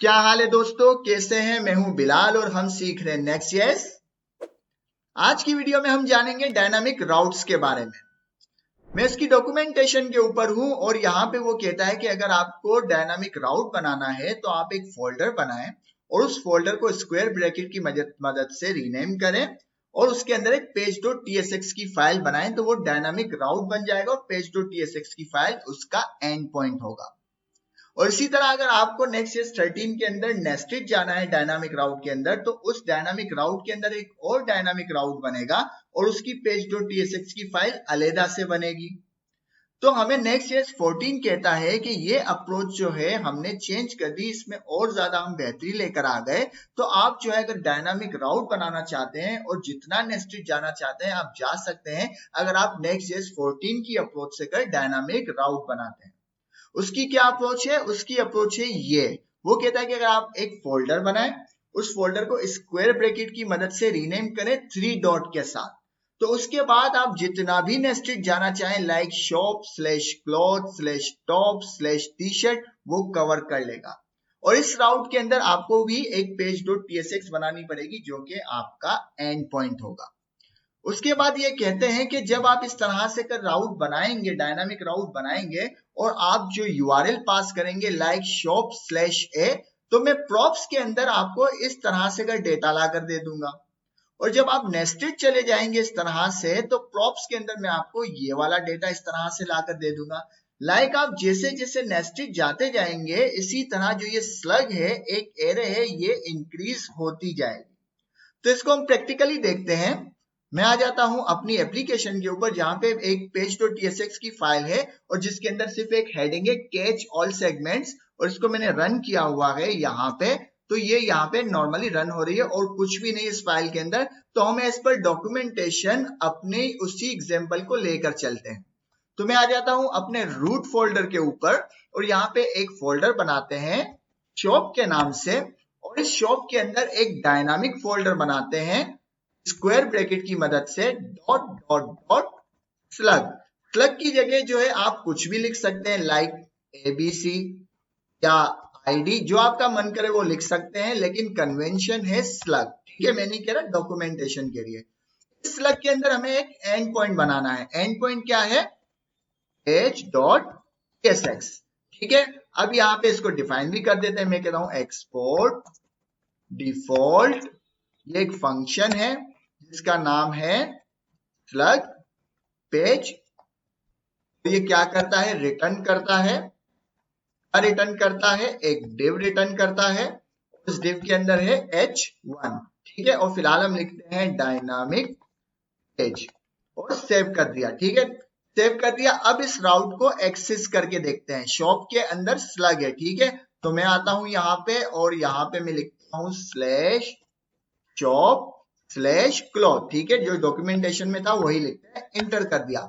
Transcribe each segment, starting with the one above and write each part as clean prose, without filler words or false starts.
क्या हाल है दोस्तों, कैसे हैं? मैं हूं बिलाल और हम सीख रहे हैं नेक्स्ट.जेएस। आज की वीडियो में हम जानेंगे डायनामिक राउट्स के बारे में। मैं इसकी डॉक्यूमेंटेशन के ऊपर हूं और यहाँ पे वो कहता है कि अगर आपको डायनामिक राउट बनाना है तो आप एक फोल्डर बनाएं और उस फोल्डर को स्क्वायर ब्रैकेट की मदद से रीनेम करें और उसके अंदर एक page.tsx की फाइल बनाएं तो वो डायनामिक राउट बन जाएगा और page.tsx की फाइल उसका एंड पॉइंट होगा। और इसी तरह अगर आपको नेक्स्ट.जेएस 13 के अंदर नेस्टेड जाना है डायनामिक राउट के अंदर, तो उस डायनामिक राउट के अंदर एक और डायनामिक राउट बनेगा और उसकी page.tsx की फाइल अलग से बनेगी। तो हमें नेक्स्ट.जेएस 14 कहता है कि ये अप्रोच जो है हमने चेंज कर दी, इसमें और ज्यादा हम बेहतरी लेकर आ गए। तो आप जो है अगर डायनामिक राउट बनाना चाहते हैं और जितना नेस्टेड जाना चाहते हैं आप जा सकते हैं, अगर आप नेक्स्ट.जेएस 14 की अप्रोच से कर डायनामिक राउट बनाते हैं। उसकी क्या अप्रोच है? उसकी अप्रोच है ये, वो कहता है कि अगर आप एक फोल्डर बनाएं, उस फोल्डर को स्क्वायर ब्रैकेट की मदद से रीनेम करें 3 डॉट के साथ, तो उसके बाद आप जितना भी नेस्टेड जाना चाहें like shop slash cloth slash top slash T shirt, वो कवर कर लेगा। और इस राउट के अंदर आपको भी एक page.tsx बनानी पड़ेगी जो कि आपका एंड पॉइंट होगा। उसके बाद ये कहते हैं कि जब आप इस तरह से कर राउट बनाएंगे, डायनामिक राउट बनाएंगे और आप जो यूआरएल पास करेंगे लाइक शॉप स्लैश ए, तो मैं प्रॉप्स के अंदर आपको इस तरह से कर डेटा ला कर दे दूंगा। और जब आप नेस्टेड चले जाएंगे इस तरह से, तो प्रॉप्स के अंदर मैं आपको ये वाला डेटा इस तरह से ला कर दे दूंगा। लाइक आप जैसे जैसे नेस्टेड जाते जाएंगे, इसी तरह जो ये स्लग है, एक एरे है, ये इंक्रीज होती जाएगी। तो इसको हम प्रैक्टिकली देखते हैं। मैं आ जाता हूं अपनी एप्लीकेशन के ऊपर जहां पे एक page.tsx की फाइल है और जिसके अंदर सिर्फ एक हेडिंग है कैच ऑल सेगमेंट्स, और इसको मैंने रन किया हुआ है यहाँ पे। तो ये यहाँ पे नॉर्मली रन हो रही है और कुछ भी नहीं इस फाइल के अंदर। तो हमें इस पर डॉक्यूमेंटेशन अपने उसी एग्जाम्पल को लेकर चलते हैं। तो मैं आ जाता हूं अपने रूट फोल्डर के ऊपर और यहाँ पे एक फोल्डर बनाते हैं शॉप के नाम से, और इस शॉप के अंदर एक डायनामिक फोल्डर बनाते हैं स्क्वायर ब्रैकेट की मदद से dot dot dot slug. Slug की जगह जो है आप कुछ भी लिख सकते हैं लाइक एबीसी या आईडी, जो आपका मन करे वो लिख सकते हैं, लेकिन कन्वेंशन है स्लग। ठीक है, मैं नहीं कह रहा, डॉक्यूमेंटेशन के लिए। इस स्लग के अंदर हमें एक एंड पॉइंट बनाना है। एंड पॉइंट क्या है? page.tsx। ठीक है, अब यहाँ पे इसको डिफाइन भी कर देते हैं। मैं कहता हूं एक्सपोर्ट डिफॉल्ट, ये एक फंक्शन है जिसका नाम है स्लग पेज। तो ये क्या करता है? रिटर्न करता है। रिटर्न करता है एक डिव रिटर्न करता है, उस डिव के अंदर है h1। ठीक है, और फिलहाल हम लिखते हैं डायनामिक पेज और सेव कर दिया। ठीक है, सेव कर दिया। अब इस राउट को एक्सेस करके देखते हैं। शॉप के अंदर स्लग है। ठीक है, तो मैं आता हूं यहाँ पे और यहाँ पे मैं लिखता हूं स्लैश शॉप स्लैश क्लॉथ। ठीक है, जो डॉक्यूमेंटेशन में था वही लिखते हैं। एंटर कर दिया।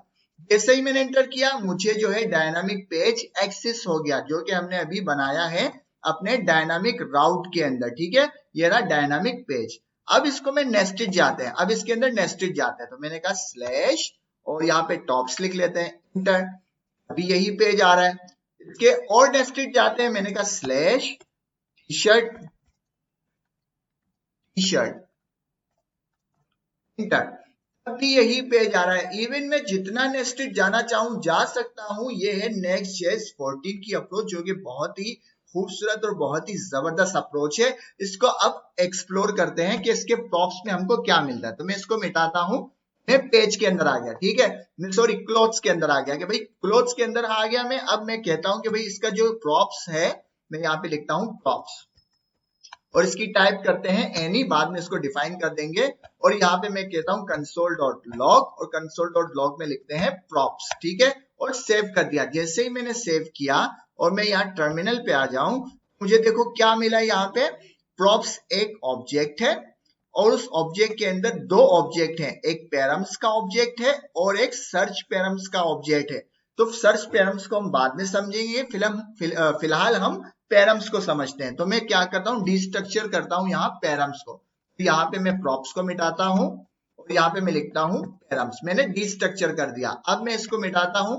जैसे ही मैंने एंटर किया, मुझे जो है डायनामिक पेज एक्सेस हो गया, जो कि हमने अभी बनाया है अपने डायनामिक राउट के अंदर। ठीक है, ये रहा डायनामिक पेज। अब इसको मैं नेस्टेड जाते हैं, अब इसके अंदर नेस्टेड जाते हैं, तो मैंने कहा स्लैश और यहाँ पे टॉप्स लिख लेते हैं, एंटर। अभी यही पेज आ रहा है। इसके और नेस्टेड जाते हैं, मैंने कहा slash T shirt T shirt, enter. अभी यही पेज आ रहा है। इवन मैं जितना नेस्टेड जाना चाहूं जा सकता हूं। ये है नेक्स्ट.जेएस 14 की अप्रोच, जो कि बहुत ही खूबसूरत और बहुत ही जबरदस्त अप्रोच है। इसको अब एक्सप्लोर करते हैं कि इसके प्रॉप्स में हमको क्या मिलता है। तो मैं इसको मिटाता हूं, मैं पेज के अंदर आ गया। ठीक है, मैं सॉरी क्लोथ्स के अंदर आ गया कि भाई क्लोथ्स के अंदर आ गया मैं। अब मैं कहता हूं कि भाई इसका जो प्रॉप्स है, मैं यहाँ पे लिखता हूं प्रॉप्स और इसकी टाइप करते हैं एनी, बाद में इसको डिफाइन कर देंगे। और यहाँ पे मैं कहता हूं console.log और console.log में लिखते हैं props। ठीक है, और सेव कर दिया। जैसे ही मैंने सेव किया और मैं यहाँ टर्मिनल पे आ जाऊं, मुझे देखो क्या मिला। यहाँ पे props एक ऑब्जेक्ट है और उस ऑब्जेक्ट के अंदर दो ऑब्जेक्ट हैं, एक पैरम्स का ऑब्जेक्ट है और एक सर्च पैरम्स का ऑब्जेक्ट है। तो सर्च पैरम्स को हम बाद में समझेंगे, फिलहाल हम पैरम्स को समझते हैं। तो मैं क्या करता हूं, डिस्ट्रक्चर करता हूं यहाँ पैरम्स को। तो यहाँ पे मैं प्रॉप्स को मिटाता हूं और यहाँ पे मैं लिखता हूं पैरम्स। मैंने डिस्ट्रक्चर कर दिया। अब मैं इसको मिटाता हूं,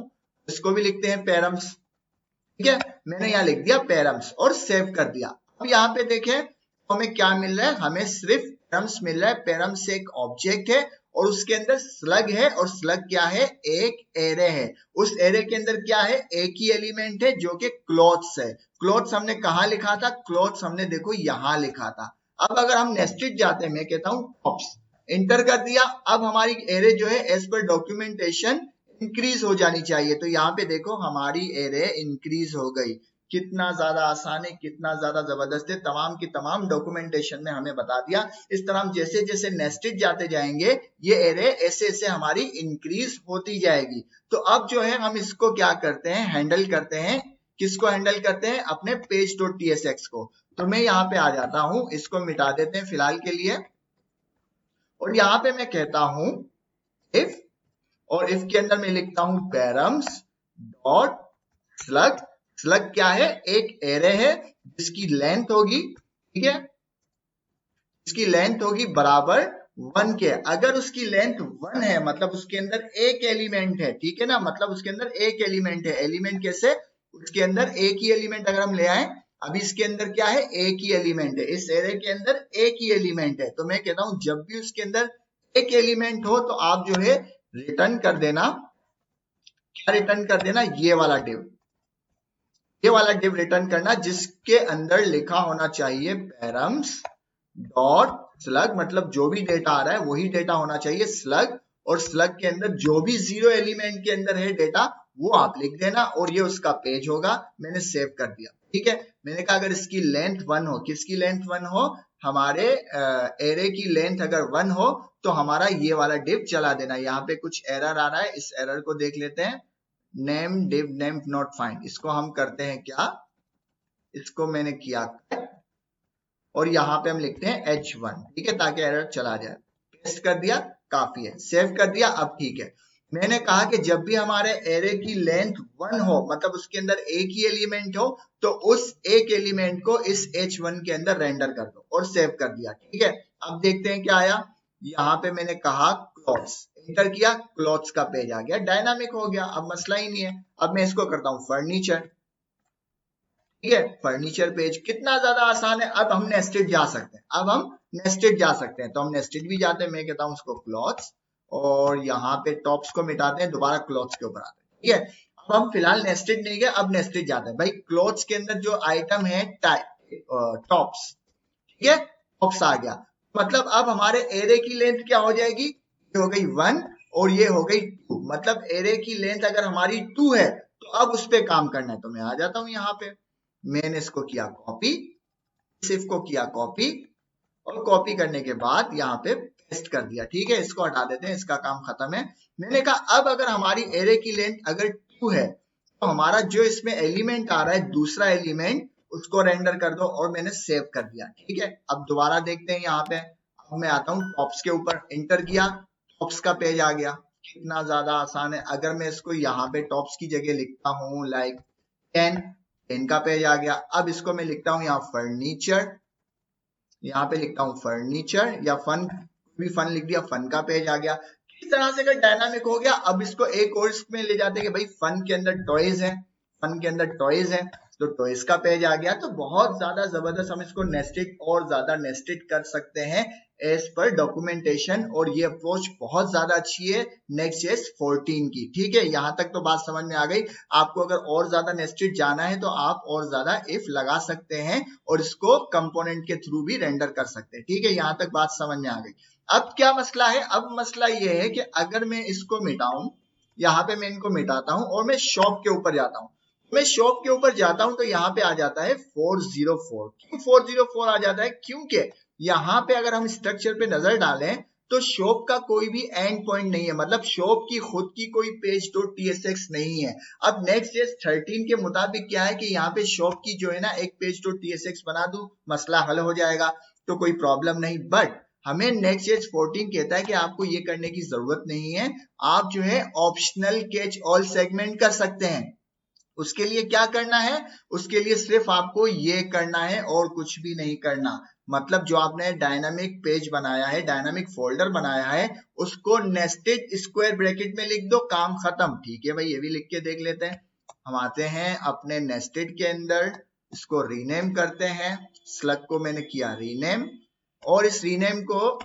इसको भी लिखते हैं पैरम्स। ठीक है, मैंने यहाँ लिख दिया पैरम्स और सेव कर दिया। अब यहाँ पे देखें तो हमें क्या मिल रहा है, हमें सिर्फ पैरम्स मिल रहा है। पैरम्स एक ऑब्जेक्ट है और उसके अंदर स्लग है, और स्लग क्या है, एक एरे है। उस एरे के अंदर क्या है, एक ही एलिमेंट है जो कि क्लोथ्स है। क्लोथ्स हमने कहाँ लिखा था, क्लोथ्स हमने देखो यहाँ लिखा था। अब अगर हम नेस्टेड जाते हैं, मैं कहता हूँ टॉप्स, इंटर कर दिया। अब हमारी एरे जो है एज पर डॉक्यूमेंटेशन इंक्रीज हो जानी चाहिए। तो यहाँ पे देखो हमारी एरे इंक्रीज हो गई। कितना ज्यादा आसान है, कितना ज्यादा जबरदस्त है, तमाम की तमाम डॉक्यूमेंटेशन में हमें बता दिया। इस तरह हम जैसे जैसे नेस्टेड जाते जाएंगे ये एरे ऐसे ऐसे हमारी इंक्रीज होती जाएगी। तो अब जो है हम इसको क्या करते हैं, हैंडल करते हैं। किसको हैंडल करते हैं, अपने page.tsx को। तो मैं यहाँ पे आ जाता हूं, इसको मिटा देते हैं फिलहाल के लिए, और यहाँ पे मैं कहता हूं इफ, और इफ के अंदर मैं लिखता हूं पैरम्स डॉट स्लग। स्लग क्या है, एक एरे है जिसकी लेंथ होगी, ठीक है, इसकी लेंथ होगी बराबर 1 के। अगर उसकी लेंथ 1 है मतलब उसके अंदर एक एलिमेंट है, ठीक है ना, मतलब उसके अंदर एक एलिमेंट है। एलिमेंट कैसे, उसके अंदर एक ही एलिमेंट अगर हम ले आए, अभी इसके अंदर क्या है, एक ही एलिमेंट है, इस एरे के अंदर एक ही एलिमेंट है। तो मैं कहता हूं जब भी उसके अंदर एक एलिमेंट हो तो आप जो है रिटर्न कर देना, क्या रिटर्न कर देना, ये वाला डिव, ये वाला डिव रिटर्न करना जिसके अंदर लिखा होना चाहिए पैरम्स डॉट स्लग। मतलब जो भी डेटा आ रहा है वही डेटा होना चाहिए स्लग, और स्लग के अंदर जो भी 0 एलिमेंट के अंदर है डेटा वो आप लिख देना, और ये उसका पेज होगा। मैंने सेव कर दिया, ठीक है। मैंने कहा अगर इसकी लेंथ 1 हो, किसकी लेंथ 1 हो, हमारे एरे की लेंथ अगर 1 हो तो हमारा ये वाला डिव चला देना। यहाँ पे कुछ एरर आ रहा है, इस एरर को देख लेते हैं। Name div name not find, इसको हम करते हैं क्या, इसको मैंने किया और यहाँ पे हम लिखते हैं H1, ठीक है, ताकि एरर चला जाए। पेस्ट कर दिया, काफी है, सेव कर दिया, अब ठीक है। मैंने कहा कि जब भी हमारे एरे की लेंथ 1 हो मतलब उसके अंदर एक ही एलिमेंट हो तो उस एक एलिमेंट को इस H1 के अंदर रेंडर कर दो, और सेव कर दिया, ठीक है। अब देखते हैं क्या आया। यहाँ पे मैंने कहा क्लॉथ्स, इंटर किया, क्लॉथ्स का पेज आ गया, डायनामिक हो गया, अब मसला ही नहीं है। अब मैं इसको करता हूँ फर्नीचर, ठीक है, फर्नीचर पेज, कितना ज्यादा आसान है। अब हम नेस्टेड जा सकते हैं, अब हम नेस्टेड जा सकते हैं। तो हम नेस्टेड भी जाते हैं, मैं कहता हूं उसको क्लॉथ्स, और यहाँ पे टॉप्स को मिटाते हैं, दोबारा क्लॉथ्स के ऊपर आते हैं, ठीक है। अब हम फिलहाल नेस्टेड नहीं गए, अब नेस्टेड जाते हैं। भाई क्लॉथ्स के अंदर जो आइटम है टॉप्स, ठीक है, टॉप्स आ गया। मतलब अब हमारे एरे की लेंथ क्या हो जाएगी, ये हो गई 1 और ये हो गई 2। मतलब एरे की लेंथ अगर हमारी 2 है तो अब उस पर काम करना है। तो मैं आ जाता हूं यहाँ पे, मैंने इसको किया कॉपी, सिर्फ को किया कॉपी, और कॉपी करने के बाद यहाँ पे पेस्ट कर दिया, ठीक है। इसको हटा देते हैं, इसका काम खत्म है। मैंने कहा अब अगर हमारी एरे की लेंथ अगर 2 है तो हमारा जो इसमें एलिमेंट आ रहा है दूसरा एलिमेंट, उसको रेंडर कर दो, और मैंने सेव कर दिया, ठीक है। अब दोबारा देखते हैं यहाँ पे, अब मैं आता हूँ टॉप्स के ऊपर, इंटर किया, टॉप्स का पेज आ गया। कितना ज्यादा आसान है। अगर मैं इसको यहाँ पे टॉप्स की जगह लिखता हूँ लाइक 10 का पेज आ गया। अब इसको मैं लिखता हूं यहाँ फर्नीचर, यहाँ पे लिखता हूँ फर्नीचर, या फन भी फन लिख दिया, फन का पेज आ गया। किस तरह से अगर डायनामिक हो गया। अब इसको एक और इसमें ले जाते हैं कि भाई फन के अंदर टॉयज है, फन के अंदर टॉयज है, तो टॉयज का पेज आ गया। तो बहुत ज्यादा जबरदस्त हम इसको नेस्टेड और ज्यादा नेस्टेड कर सकते हैं एज पर डॉक्यूमेंटेशन, और ये अप्रोच बहुत ज्यादा अच्छी है Next.js 14 की, ठीक है। यहां तक तो बात समझ में आ गई। आपको अगर और ज्यादा नेस्टेड जाना है तो आप और ज्यादा इफ लगा सकते हैं और इसको कंपोनेंट के थ्रू भी रेंडर कर सकते हैं, ठीक है। यहां तक बात समझ में आ गई। अब क्या मसला है, अब मसला ये है कि अगर मैं इसको मिटाऊं, यहाँ पे मैं इनको मिटाता हूं और मैं शॉप के ऊपर जाता हूं, मैं शॉप के ऊपर जाता हूं तो यहाँ पे आ जाता है 404। क्यों 404 आ जाता है, क्योंकि यहाँ पे अगर हम स्ट्रक्चर पे नजर डालें तो शॉप का कोई भी एंड पॉइंट नहीं है, मतलब शॉप की खुद की कोई page.tsx नहीं है। अब Next.js 13 के मुताबिक क्या है कि यहाँ पे शॉप की जो है ना एक page.tsx बना दूं, मसला हल हो जाएगा, तो कोई प्रॉब्लम नहीं। बट हमें Next.js 14 कहता है कि आपको ये करने की जरूरत नहीं है, आप जो है ऑप्शनल कैच ऑल सेगमेंट कर सकते हैं। उसके लिए क्या करना है, उसके लिए सिर्फ आपको ये करना है और कुछ भी नहीं करना। मतलब जो आपने डायनामिक पेज बनाया है, डायनामिक फोल्डर बनाया है, उसको नेस्टेड स्क्वायर ब्रैकेट में लिख दो, काम खत्म, ठीक है भाई। ये भी लिख के देख लेते हैं। हम आते हैं अपने नेस्टेड के अंदर, इसको रीनेम करते हैं, स्लग को मैंने किया रीनेम, और इस रीनेम को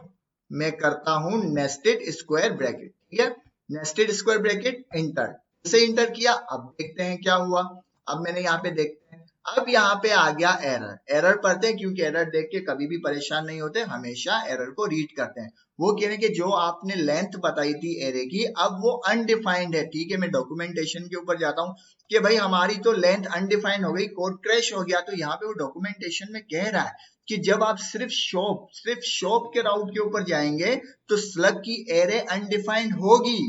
मैं करता हूं नेस्टेड स्क्वायर ब्रैकेट, ठीक है, नेस्टेड स्क्वायर ब्रैकेट, इंटर, इसे इंटर किया। अब देखते हैं क्या हुआ। अब मैंने यहाँ पे देखते हैं, अब यहाँ पे आ गया एरर, एरर पढ़ते हैं क्योंकि एरर देख के कभी भी परेशान नहीं होते, हमेशा एरर को रीड करते हैं। वो कह रहे हैं कि जो आपने लेंथ बताई थी एरे की, अब वो अनडिफाइंड है, ठीक है। मैं डॉक्यूमेंटेशन के ऊपर जाता हूँ कि भाई हमारी तो लेंथ अनडिफाइंड हो गई, कोड क्रैश हो गया। तो यहाँ पे वो डॉक्यूमेंटेशन में कह रहा है कि जब आप सिर्फ शॉप के राउट के ऊपर जाएंगे तो स्लग की एरे अनडिफाइंड होगी,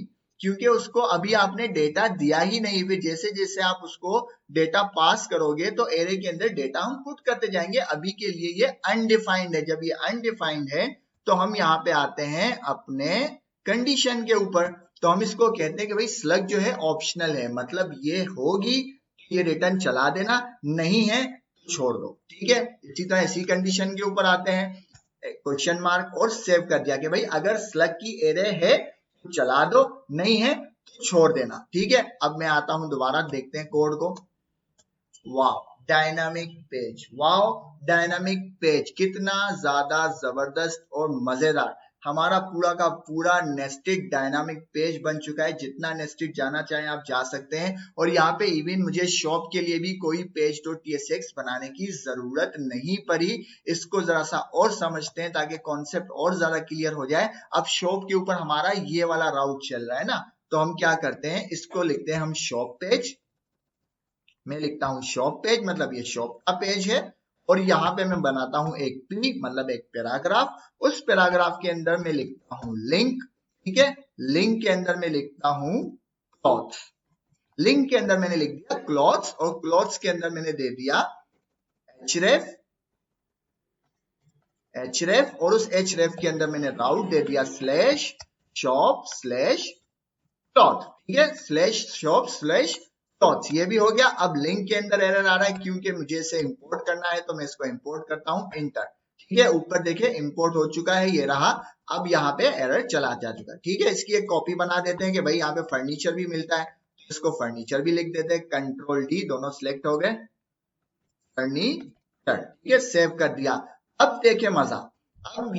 क्योंकि उसको अभी आपने डेटा दिया ही नहीं। फिर जैसे जैसे आप उसको डेटा पास करोगे तो एरे के अंदर डेटा हम पुट करते जाएंगे। अभी के लिए ये अनडिफाइंड है। जब ये अनडिफाइंड है तो हम यहाँ पे आते हैं अपने कंडीशन के ऊपर, तो हम इसको कहते हैं कि भाई स्लग जो है ऑप्शनल है, मतलब ये होगी, ये रिटर्न चला देना, नहीं है तो छोड़ दो, ठीक है। इसी तरह इसी कंडीशन के ऊपर आते हैं, क्वेश्चन मार्क और सेव कर दिया कि भाई अगर स्लग की एरे है तो चला दो, नहीं है तो छोड़ देना, ठीक है। अब मैं आता हूं दोबारा, देखते हैं कोड को। वाह dynamic page, wow dynamic page, कितना ज्यादा जबरदस्त और मजेदार। हमारा पूरा का पूरा नेस्टेड डायनामिक पेज बन चुका है। जितना नेस्टेड जाना चाहें आप जा सकते हैं। और यहाँ पे इवन मुझे शॉप के लिए भी कोई पेज डॉट tsx बनाने की जरूरत नहीं पड़ी। इसको जरा सा और समझते हैं ताकि कॉन्सेप्ट और ज्यादा क्लियर हो जाए। अब शॉप के ऊपर हमारा ये वाला राउट चल रहा है ना, तो हम क्या करते हैं, इसको लिखते हैं हम शॉप पेज। मैं लिखता हूं शॉप पेज, मतलब ये शॉप का पेज है। और यहाँ पे मैं बनाता हूं एक पी, मतलब एक पैराग्राफ। उस पैराग्राफ के अंदर मैं लिखता हूं लिंक, ठीक है। लिंक के अंदर मैं लिखता हूं क्लॉथ्स, लिंक के अंदर मैंने लिख दिया क्लॉथ्स, और क्लॉथ्स के अंदर मैंने दे दिया href, और उस href के अंदर मैंने राउट दे दिया स्लैश शॉप स्लैश क्लॉथ, ठीक है, स्लैश शॉप स्लैश क्लॉथ। ये भी हो गया। अब लिंक के अंदर एरर आ रहा है क्योंकि मुझे इसे इंपोर्ट करना है, तो मैं इसको इंपोर्ट करता हूं, इंटर, ठीक है। ऊपर देखिए इंपोर्ट हो चुका है, ये रहा। अब यहाँ पे एरर चला जा चुका है, ठीक है। इसकी एक कॉपी बना देते हैं कि भाई यहाँ पे फर्नीचर भी मिलता है, इसको फर्नीचर भी लिख देते हैं, कंट्रोल डी, दोनों सिलेक्ट हो गए, फर्नीचर, ठीक है, सेव कर दिया। अब देखिए मजा, अब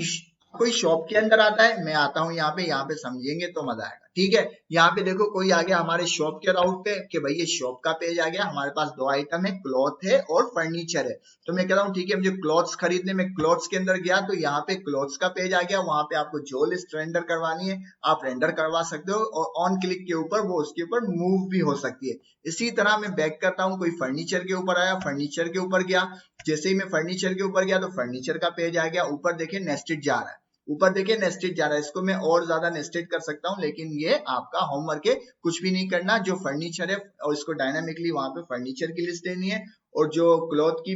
कोई शॉप के अंदर आता है, मैं आता हूं यहाँ पे समझेंगे तो मजा आएगा, ठीक है। यहाँ पे देखो कोई आ गया हमारे शॉप के राउट पे कि भाई ये शॉप का पेज आ गया, हमारे पास दो आइटम है, क्लॉथ है और फर्नीचर है। तो मैं कह रहा हूँ ठीक है, मुझे क्लॉथ्स खरीदने में क्लॉथ्स के अंदर गया तो यहाँ पे क्लॉथ्स का पेज आ गया। वहां पे आपको जो लिस्ट रेंडर करवानी है आप रेंडर करवा सकते हो, और ऑन क्लिक के ऊपर वो उसके ऊपर मूव भी हो सकती है। इसी तरह मैं बैक करता हूँ, कोई फर्नीचर के ऊपर आया, फर्नीचर के ऊपर गया, जैसे ही मैं फर्नीचर के ऊपर गया तो फर्नीचर का पेज आ गया। ऊपर देखिए नेस्टेड जा रहा है, ऊपर देखिए नेस्टेड जा रहा है। इसको मैं और ज्यादा नेस्टेड कर सकता हूं, लेकिन ये आपका होमवर्क है, कुछ भी नहीं करना। जो फर्नीचर है और इसको डायनामिकली वहां पे फर्नीचर की लिस्ट देनी है, और जो क्लॉथ की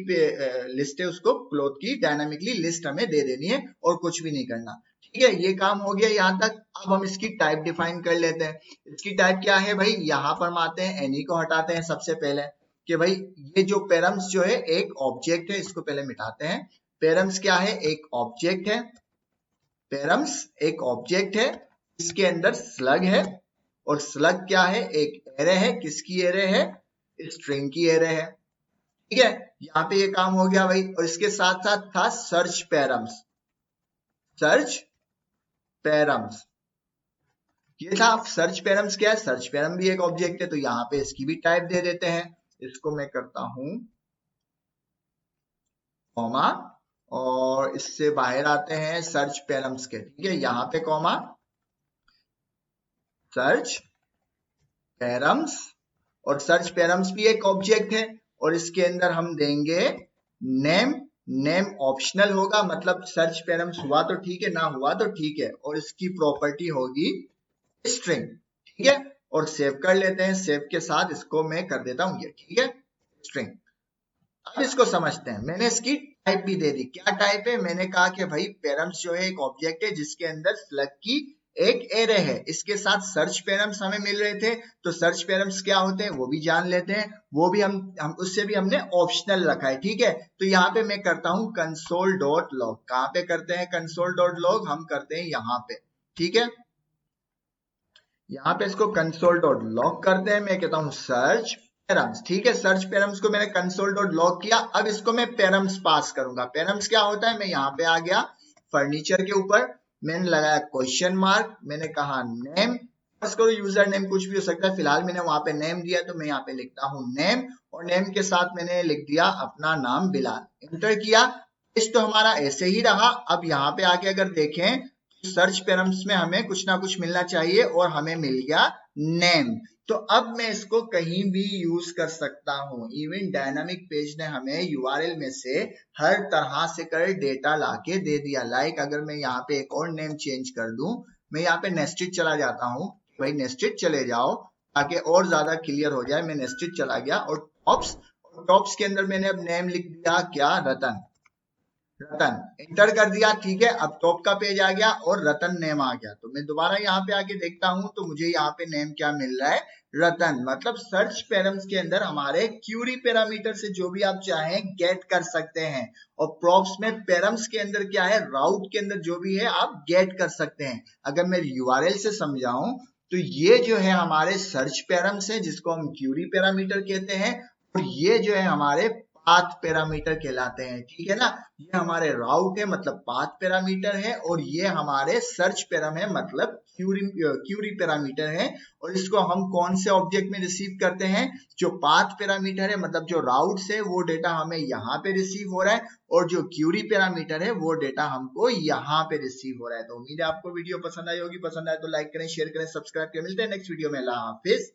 लिस्ट है उसको क्लॉथ की डायनामिकली लिस्ट हमें दे देनी है, और कुछ भी नहीं करना, ठीक है। ये काम हो गया यहाँ तक। अब हम इसकी टाइप डिफाइन कर लेते हैं। इसकी टाइप क्या है भाई, यहाँ पर हम आते हैं, एनी को हटाते हैं सबसे पहले, कि भाई ये जो पेरम्स जो है एक ऑब्जेक्ट है, इसको पहले मिटाते हैं। पेरम्स क्या है, एक ऑब्जेक्ट है, पेरम्स एक ऑब्जेक्ट है, इसके अंदर स्लग है, और स्लग क्या है, एक एरे है। किसकी एरे है, स्ट्रिंग की एरे है, ठीक है। यहाँ पे ये काम हो गया भाई। और इसके साथ साथ था सर्च पेरम्स, सर्च पेरम्स ये था। सर्च पेरम्स क्या है, सर्च पेरम भी एक ऑब्जेक्ट है, तो यहाँ पे इसकी भी टाइप दे देते हैं। इसको मैं करता हूं कॉमा, और इससे बाहर आते हैं सर्च पेरम्स के, ठीक है, यहाँ पे कॉमा, सर्च पेरम्स, और सर्च पेरम्स भी एक ऑब्जेक्ट है, और इसके अंदर हम देंगे नेम। नेम ऑप्शनल होगा, मतलब सर्च पेरम्स हुआ तो ठीक है, ना हुआ तो ठीक है, और इसकी प्रॉपर्टी होगी स्ट्रिंग, ठीक है। और सेव कर लेते हैं, सेव के साथ इसको मैं कर देता हूं ये, ठीक है, स्ट्रिंग। अब इसको समझते हैं। मैंने इसकी टाइप भी दे दी। क्या टाइप है, मैंने कहा कि भाई पेरम्स जो है एक ऑब्जेक्ट है जिसके अंदर स्लग की एक एरे है। इसके साथ सर्च पेरम्स हमें मिल रहे थे, तो सर्च पेरम्स क्या होते हैं वो भी जान लेते हैं। वो भी हम उससे भी हमने ऑप्शनल रखा है, ठीक है। तो यहाँ पे मैं करता हूं कंसोल डॉट लॉग। कहाँ पे करते हैं कंसोल डॉट लॉग, हम करते हैं यहाँ पे, ठीक है। यहाँ पे इसको कंसोल डॉट लॉग करते हैं। मैं कहता हूं सर्च पैरम्स, ठीक है। सर्च पैरम्स को मैंने कंसोल डॉट लॉग किया। अब इसको मैं पैरम्स पास करूंगा। पैरम्स क्या होता है, मैं यहाँ पे आ गया फर्नीचर के ऊपर, मैंने लगाया क्वेश्चन मार्क, मैंने कहा नेम, बस करो यूजर नेम कुछ भी हो सकता है, फिलहाल मैंने वहां पे नेम दिया तो मैं यहाँ पे लिखता हूँ नेम, और नेम के साथ मैंने लिख दिया अपना नाम बिलाल, इंटर किया। इस तो हमारा ऐसे ही रहा। अब यहाँ पे आके अगर देखें सर्च पैरम्स में हमें कुछ ना कुछ मिलना चाहिए और हमें मिल गया नेम। तो अब मैं इसको कहीं भी यूज कर सकता हूं। इवन डायनामिक पेज ने हमें यूआरएल में से हर तरह से कर डेटा लाके दे दिया। लाइक अगर मैं यहाँ पे एक और नेम चेंज कर दूं, मैं यहाँ पे नेस्टेड चला जाता हूँ, भाई नेस्टेड चले जाओ ताकि और ज्यादा क्लियर हो जाए। मैं नेस्टेड चला गया और टॉप्स के अंदर मैंने अब नेम लिख दिया क्या, रतन, रतन इंटर कर दिया, ठीक है। अब टॉप का पेज आ गया और रतन नेम आ गया। तो मैं दोबारा यहाँ पे आके देखता हूं तो मुझे यहाँ पे नेम क्या मिल रहा है, रतन। मतलब सर्च पैरम्स के अंदर हमारे क्यूरी पैरामीटर से जो भी आप चाहें गेट कर सकते हैं, और प्रॉप्स में पैरम्स के अंदर क्या है, राउट के अंदर जो भी है आप गेट कर सकते हैं। अगर मैं यूआरएल से समझाऊं तो ये जो है हमारे सर्च पैरम्स है जिसको हम क्यूरी पैरामीटर कहते हैं, और ये जो है हमारे पाथ पैरामीटर कहलाते हैं, ठीक है ना। ये हमारे राउट है मतलब पाथ पैरामीटर है, और ये हमारे सर्च पैराम है मतलब क्यूरी पैरामीटर है। और इसको हम कौन से ऑब्जेक्ट में रिसीव करते हैं, जो पाथ पैरामीटर है मतलब जो राउट से वो डेटा हमें यहाँ पे रिसीव हो रहा है, और जो क्यूरी पैरामीटर है वो डेटा हमको यहाँ पे रिसीव हो रहा है। तो उम्मीद है आपको वीडियो पसंद आई होगी। पसंद आए तो लाइक करें, शेयर करें, सब्सक्राइब करें। मिलते हैं नेक्स्ट वीडियो में। अल्लाह हाफिज।